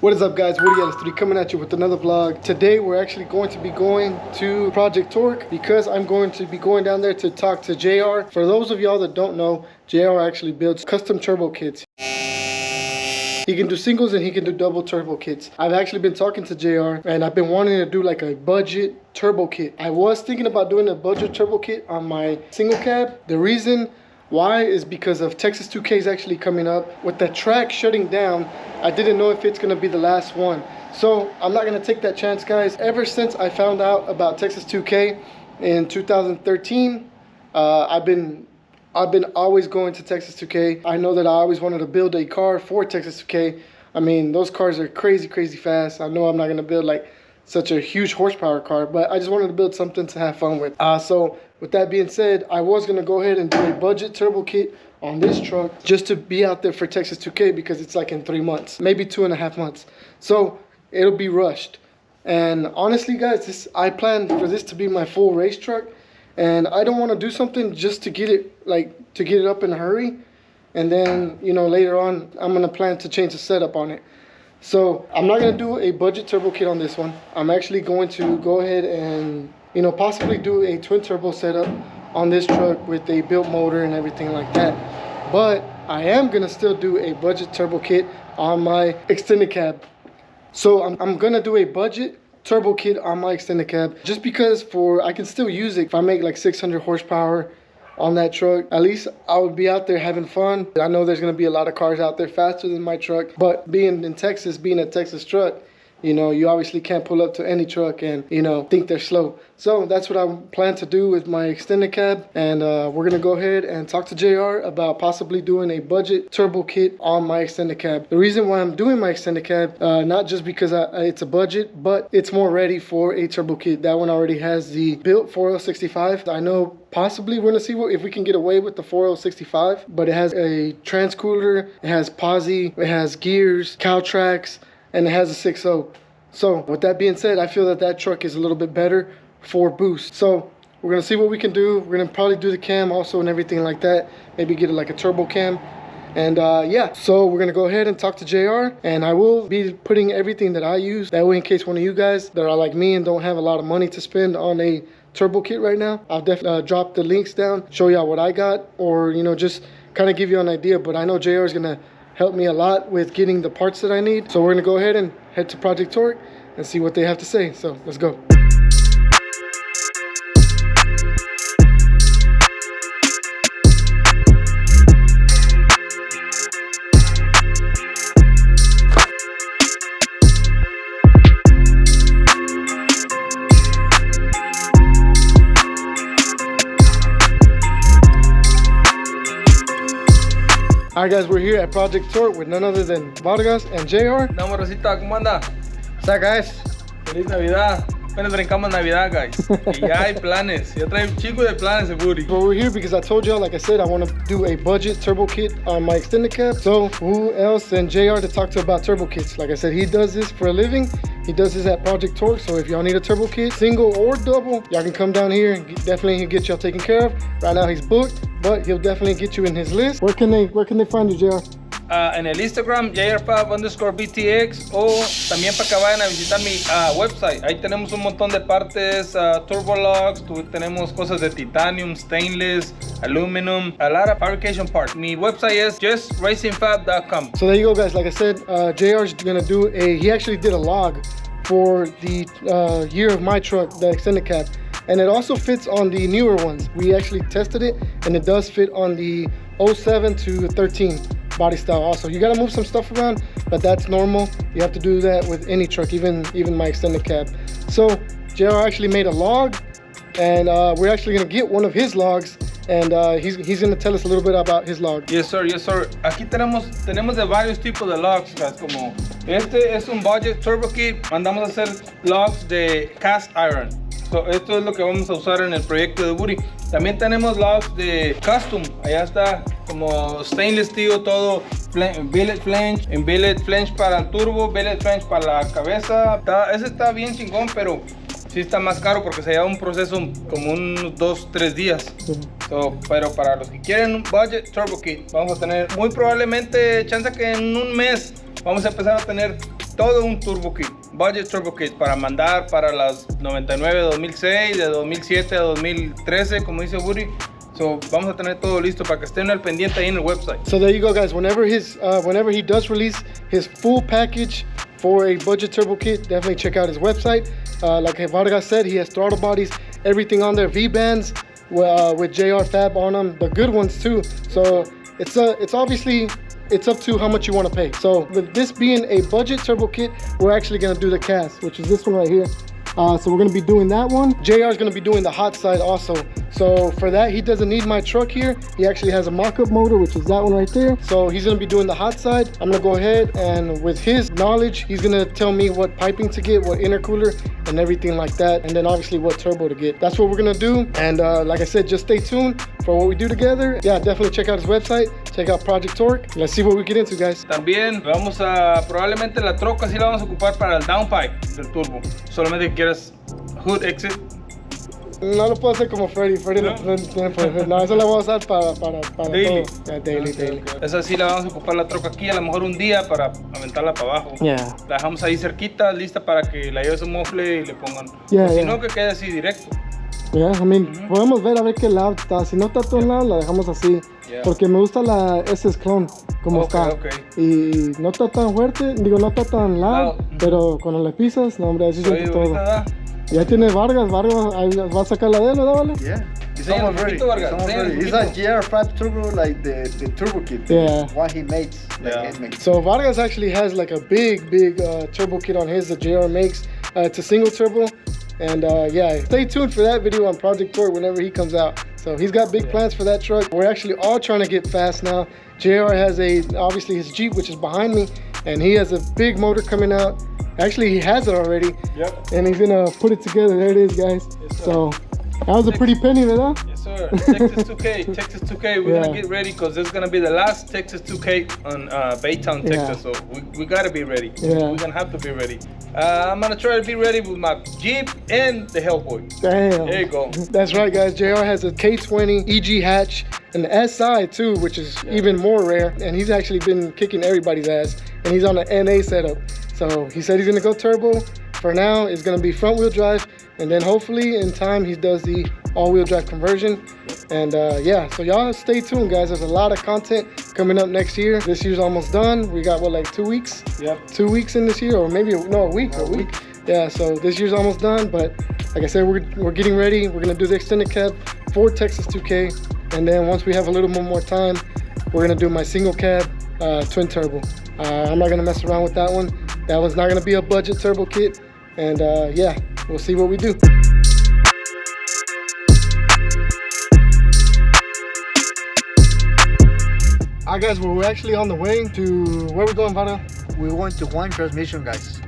What is up, guys? Woody LS3 coming at you with another vlog. Today we're actually going to be going to Project Torque because I'm going to be going down there to talk to JR. For those of y'all that don't know, JR actually builds custom turbo kits. He can do singles and he can do double turbo kits. I've actually been talking to JR and I've been wanting to do like a budget turbo kit. I was thinking about doing a budget turbo kit on my single cab. The reason why is because of Texas 2K is actually coming up. With the track shutting down, I didn't know if it's gonna be the last one. So I'm not gonna take that chance, guys. Ever since I found out about Texas 2K in 2013, I've been always going to Texas 2K. I know that I always wanted to build a car for Texas 2K. I mean, those cars are crazy fast. I know I'm not gonna build like such a huge horsepower car, but I just wanted to build something to have fun with. So with that being said, I was gonna go ahead and do a budget turbo kit on this truck just to be out there for Texas 2K because it's like in 3 months, maybe 2.5 months. So it'll be rushed. And honestly, guys, I plan for this to be my full race truck, and I don't want to do something just to get it up in a hurry, and then later on I'm gonna plan to change the setup on it. So I'm not gonna do a budget turbo kit on this one. I'm actually going to go ahead and possibly do a twin turbo setup on this truck with a built motor and everything like that. But I am gonna still do a budget turbo kit on my extended cab. So I'm gonna do a budget turbo kit on my extended cab just because I can still use it if I make like 600 horsepower on that truck. At least I would be out there having fun. I know there's gonna be a lot of cars out there faster than my truck, but being in Texas, being a Texas truck, you obviously can't pull up to any truck and think they're slow. So that's what I plan to do with my extended cab, and we're gonna go ahead and talk to JR about possibly doing a budget turbo kit on my extended cab. The reason why I'm doing my extended cab, not just because it's a budget, but it's more ready for a turbo kit. That one already has the built 4L65. I know possibly we're gonna see if we can get away with the 4L65, but it has a transcooler, it has posi, it has gears, cow tracks, and it has a 6.0. So with that being said, I feel that truck is a little bit better for boost. So we're gonna see what we can do. We're gonna probably do the cam also and everything like that. Maybe get it like a turbo cam. And yeah, so we're gonna go ahead and talk to JR, and I will be putting everything that I use. That way, in case one of you guys that are like me and don't have a lot of money to spend on a turbo kit right now, I'll definitely drop the links down, show y'all what I got, or just kind of give you an idea. But I know JR is gonna help me a lot with getting the parts that I need. So we're gonna go ahead and head to Project Torque and see what they have to say. So let's go. Alright, guys, we're here at Project Torque with none other than Vargas and JR. Damos, Rosita, ¿cómo anda? What's up, guys? Feliz Navidad. Apenas brincamos Navidad, guys. Y ya hay planes. Ya trae un chico de planes, Woody. But we're here because I told y'all, like I said, I want to do a budget turbo kit on my extended cab. So who else than JR to talk to about turbo kits? Like I said, he does this for a living. He does this at Project Torque. So if y'all need a turbo kit, single or double, y'all can come down here and definitely get y'all taken care of. Right now he's booked, but he'll definitely get you in his list. Where can they find you, JR? En el Instagram, JRPub_BTX, o también para que vayan a visitar mi website. Ahí tenemos un montón de partes, turbo logs, tenemos cosas de titanium, stainless, aluminum, a lot of fabrication parts. Mi website is justracingfab.com. So there you go, guys. Like I said, JR's gonna do he actually did a log for the year of my truck, the extended cab. And it also fits on the newer ones. We actually tested it, and it does fit on the 07 to 13 body style also. You gotta move some stuff around, but that's normal. You have to do that with any truck, even my extended cab. So JR actually made a log, and we're actually gonna get one of his logs, and he's gonna tell us a little bit about his log. Yes, sir. Yes, sir. Aquí tenemos de varios tipos de logs, guys. Como este es un budget turbo kit. Mandamos a hacer logs de cast iron. So, esto es lo que vamos a usar en el proyecto de Woody. También tenemos logs de custom. Allá está como stainless steel, todo billet flange, en billet flange para el turbo, billet flange para la cabeza. Ese está bien chingón, pero sí está más caro porque se lleva un proceso como unos 2-3 días. Pero para los que quieren un budget turbo kit, vamos a tener muy probablemente chance que en un mes vamos a empezar a tener todo un turbo kit, budget turbo kit para mandar para las 99 de 2006, de 2007 a 2013, como dice Woody. So, vamos a tener todo listo para que estén al pendiente ahí en el website. So there you go, guys. Whenever he does release his full package for a budget turbo kit, definitely check out his website. Like Vargas said, he has throttle bodies, everything on there, V-bands with JR Fab on them, the good ones too. So it's obviously, it's up to how much you want to pay. So with this being a budget turbo kit, we're actually going to do the cast, which is this one right here. So we're going to be doing that one. JR is going to be doing the hot side also. So for that, he doesn't need my truck here. He actually has a mock-up motor, which is that one right there. So he's going to be doing the hot side. I'm going to go ahead and with his knowledge, he's going to tell me what piping to get, what intercooler and everything like that. And then obviously what turbo to get. That's what we're going to do. And like I said, just stay tuned for what we do together. Yeah, definitely check out his website. Check out Project Torque. Let's see what we get into, guys. También vamos a, probablemente la troca sí la vamos a ocupar para el downpipe del turbo. Solamente que quieras hood exit. No lo puedo hacer como Freddy. Freddy no tiene por hood. No, eso lo voy a usar para Daily. todo. Yeah, daily. Esa sí la vamos a ocupar la troca aquí, a lo mejor un día para aventarla para abajo. Yeah. La dejamos ahí cerquita, lista para que la lleve su mofle y le pongan. Yeah, o si yeah. no, que quede así directo. Yeah, I mean, podemos ver a ver qué lado está. Si no está todo un lado, la dejamos así. Yeah. Porque me gusta la SS Clone como está. Okay. Y no está tan fuerte, digo, no está tan loud, pero cuando le pisas, no hombre, así siente todo. Ya tiene Vargas ahí va a sacar la de él, ¿verdad, Vale? Yeah. It's Enseña almost un ready. poquito, Vargas, It's almost enseña un ready. It's poquito. a GR Fab Turbo, like the turbo kit. Yeah. What he makes, like Yeah. it makes. So Vargas actually has like a big turbo kit on his that JR makes. It's a single turbo. And yeah, stay tuned for that video on Project Torque whenever he comes out. So he's got big plans for that truck. We're actually all trying to get fast now. JR has obviously his Jeep, which is behind me, and he has a big motor coming out. Actually, he has it already. Yep. And he's gonna put it together. There it is, guys. Yes, sir. So that was a pretty penny, ¿verdad? Yes, sir. Texas 2K. Texas 2K. We're gonna get ready because this is gonna be the last Texas 2K on Baytown, Texas. So we gotta be ready. Yeah. We're gonna have to be ready. I'm gonna try to be ready with my Jeep and the Hellboy. Damn. There you go. That's right, guys. JR has a K20 EG hatch, an SI too, which is even more rare. And he's actually been kicking everybody's ass. And he's on an NA setup. So he said he's gonna go turbo. For now, it's gonna be front wheel drive. And then hopefully in time, he does the all-wheel drive conversion. And yeah, so y'all stay tuned, guys. There's a lot of content coming up next year. This year's almost done. We got, what, like 2 weeks? Yep. 2 weeks in this year, or maybe, no, a week. Yeah, so this year's almost done. But like I said, we're getting ready. We're gonna do the extended cab for Texas 2K. And then once we have a little more time, we're gonna do my single cab twin turbo. I'm not gonna mess around with that one. That one's not gonna be a budget turbo kit. And yeah, we'll see what we do. Alright guys, well, we're actually on the way to, where are we going, Vado? We went to one transmission, guys.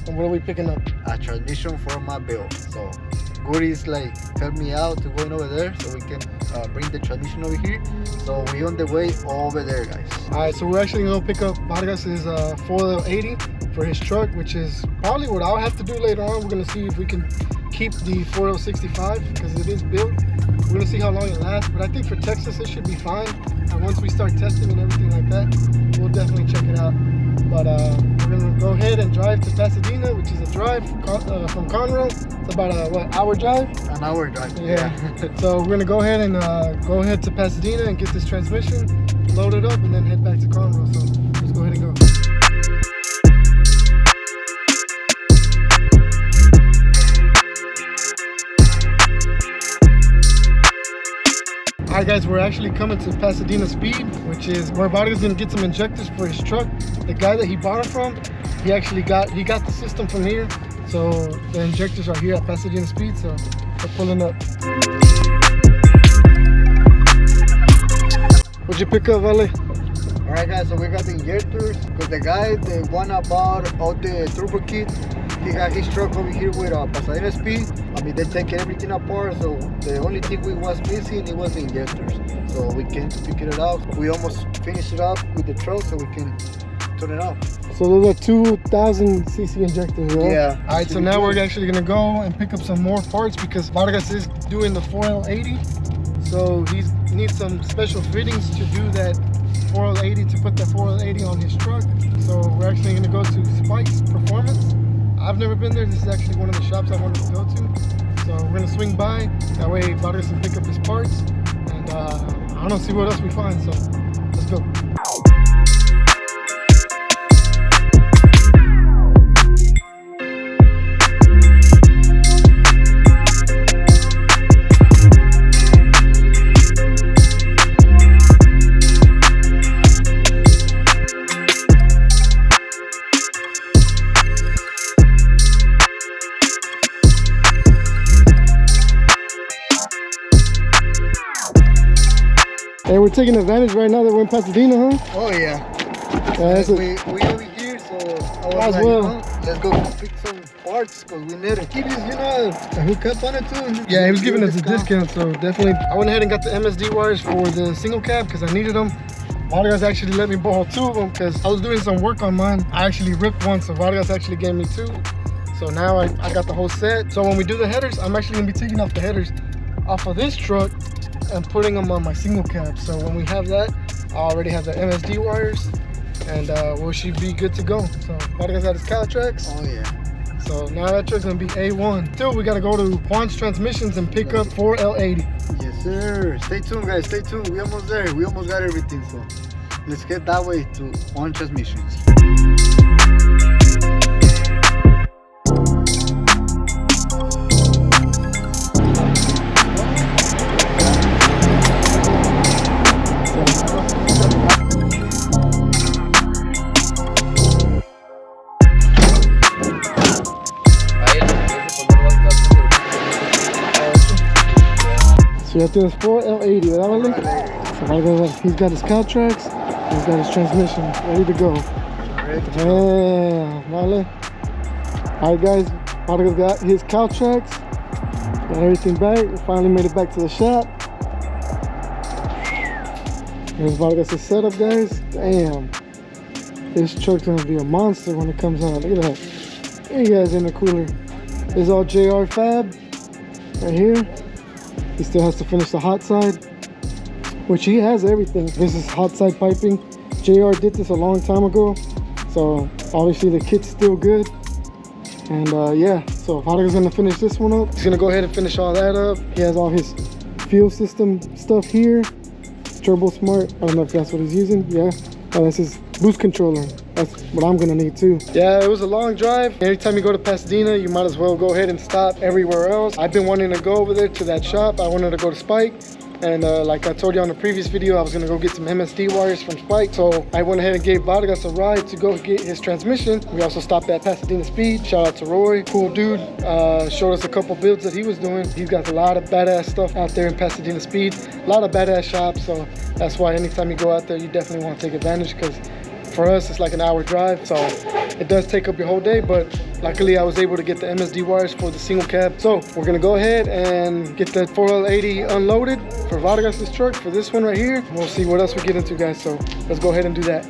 And what are we picking up? A transmission for my build. So Goody's like help me out to going over there so we can bring the transmission over here. So we on the way over there, guys. Alright, so we're actually gonna pick up Vargas's 480 for his truck, which is probably what I'll have to do later on. We're gonna see if we can keep the 4065 because it is built. We're gonna see how long it lasts, but I think for Texas it should be fine. And once we start testing and everything like that, we'll definitely check it out. But we're gonna go ahead and drive to Pasadena, which is a drive from Conroe. It's about a hour drive? An hour drive. Yeah. So we're gonna go ahead and to Pasadena and get this transmission, load it up, and then head back to Conroe. So let's go ahead and go. Alright guys, we're actually coming to Pasadena Speed, which is where Vargas gonna get some injectors for his truck. The guy that he bought it from, he got the system from here. So the injectors are here at Pasadena Speed, so we're pulling up. What'd you pick up, Vale? Alright guys, so we got the injectors because the guy, the one about all the turbo kit, he got his truck over here with Pasadena Speed. I mean, they take everything apart, so the only thing we was missing, it was the injectors. So we came to pick it up. We almost finished it up with the truck so we can turn it off. So those are 2,000 cc injectors, right? Yeah. All right, so now we're actually gonna go and pick up some more parts because Vargas is doing the 4L80. So he needs some special fittings to do that 4L80 4L80 to put that 4L80 on his truck. So we're actually gonna go to Spike's Performance. I've never been there. This is actually one of the shops I wanted to go to. So we're gonna swing by. That way Vargas can pick up his parts. And I don't see what else we find, so let's go. Hey, we're taking advantage right now that we're in Pasadena, huh? Oh yeah. That's we over here, so I was As like, well. let's go pick some parts because we need it. He just, a hookup on it too. Yeah, he was giving us a discount, so definitely. I went ahead and got the MSD wires for the single cab because I needed them. Vargas actually let me borrow 2 of them because I was doing some work on mine. I actually ripped one, so Vargas actually gave me 2. So now I got the whole set. So when we do the headers, I'm actually gonna be taking off the headers off of this truck and putting them on my single cab. So when we have that, I already have the MSD wires and we should be good to go. So Vargas got his Calitrax. Oh yeah. So now that truck's gonna be A1. Still, we gotta go to Juan's Transmissions and pick up 4L80. Yes sir. Stay tuned guys, stay tuned. We almost there. We almost got everything. So let's get that way to Juan Transmissions. So you have to do 4L80, ¿verdad, Vale? So Vargas, he's got his Caltrax, he's got his transmission ready to go. Yeah, Vale. Alright guys, Vargas got his Caltrax, got everything back. We finally made it back to the shop. Here's Vargas' setup, guys. Damn, this truck's gonna be a monster when it comes out. Look at that. There you guys in the cooler. This is all JR Fab right here. He still has to finish the hot side, which he has everything. This is hot side piping. JR did this a long time ago, so obviously the kit's still good. And yeah, so Vargas is gonna finish this one up. He's gonna go ahead and finish all that up. He has all his fuel system stuff here. Turbo Smart, I don't know if that's what he's using. Yeah, oh, that's his boost controller. That's what I'm gonna need too. Yeah, it was a long drive. Anytime you go to Pasadena, you might as well go ahead and stop everywhere else. I've been wanting to go over there to that shop. I wanted to go to Spike. And like I told you on the previous video, I was gonna go get some MSD wires from Spike. So I went ahead and gave Vargas a ride to go get his transmission. We also stopped at Pasadena Speed. Shout out to Roy, cool dude. Showed us a couple builds that he was doing. He's got a lot of badass stuff out there in Pasadena Speed. A lot of badass shops. So that's why anytime you go out there, you definitely want to take advantage, because for us, it's like an hour drive. So it does take up your whole day, but luckily I was able to get the MSD wires for the single cab. So we're gonna go ahead and get the 4L80 unloaded for Vargas' truck for this one right here. We'll see what else we get into, guys. So let's go ahead and do that.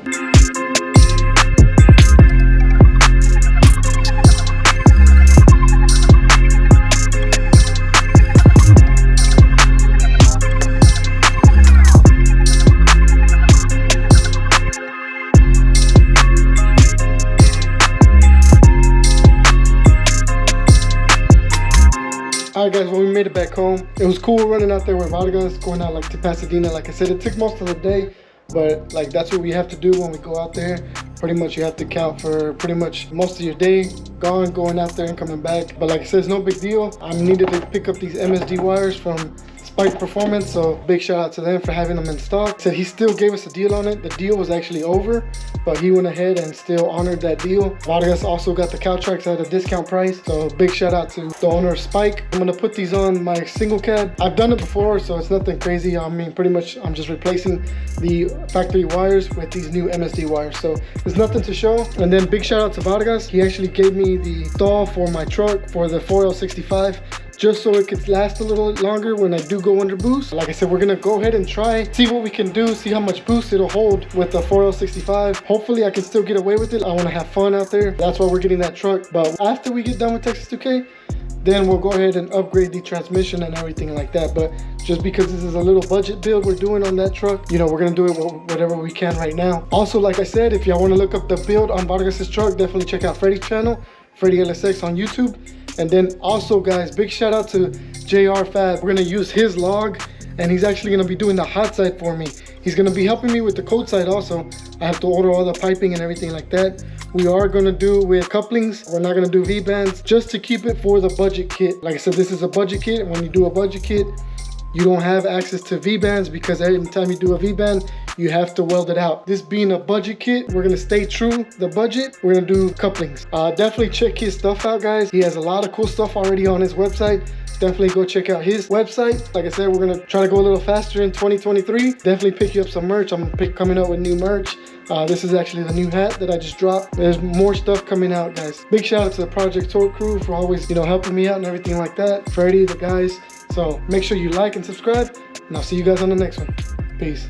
Alright guys, when we made it back home, it was cool running out there with Vargas, going out like to Pasadena. Like I said, it took most of the day, but like that's what we have to do when we go out there. Pretty much you have to count for pretty much most of your day gone, going out there and coming back. But like I said, it's no big deal. I needed to pick up these MSD wires from Spike Performance, so big shout out to them for having them in stock. Said he still gave us a deal on it. The deal was actually over, but he went ahead and still honored that deal. Vargas also got the Caltrax at a discount price, so big shout out to the owner of Spike. I'm gonna put these on my single cab. I've done it before, so it's nothing crazy. I mean, pretty much I'm just replacing the factory wires with these new MSD wires, so there's nothing to show. And then big shout out to Vargas. He actually gave me the stall for my truck for the 4L65, just so it could last a little longer when I do go under boost. Like I said, we're gonna go ahead and try, see what we can do, see how much boost it'll hold with the 4L65. Hopefully I can still get away with it. I wanna have fun out there. That's why we're getting that truck. But after we get done with Texas 2K, then we'll go ahead and upgrade the transmission and everything like that. But just because this is a little budget build we're doing on that truck, you know, we're gonna do it whatever we can right now. Also, like I said, if y'all want to look up the build on Vargas's truck, definitely check out Freddy's channel, Freddy LSX on YouTube. And then also, guys, big shout out to JR Fab. We're gonna use his log, and he's actually gonna be doing the hot side for me. He's gonna be helping me with the cold side also. I have to order all the piping and everything like that. We are gonna do with couplings. We're not gonna do V-bands, just to keep it for the budget kit. Like I said, this is a budget kit. When you do a budget kit, you don't have access to V-bands, because every time you do a V-band, you have to weld it out. This being a budget kit, we're gonna stay true the budget. We're gonna do couplings. Definitely check his stuff out, guys. He has a lot of cool stuff already on his website. Definitely go check out his website. Like I said, we're gonna try to go a little faster in 2023. Definitely pick you up some merch. I'm coming up with new merch. This is actually the new hat that I just dropped. There's more stuff coming out, guys. Big shout out to the Project Torque crew for always, you know, helping me out and everything like that. Freddie, the guys. So make sure you like and subscribe, and I'll see you guys on the next one. Peace.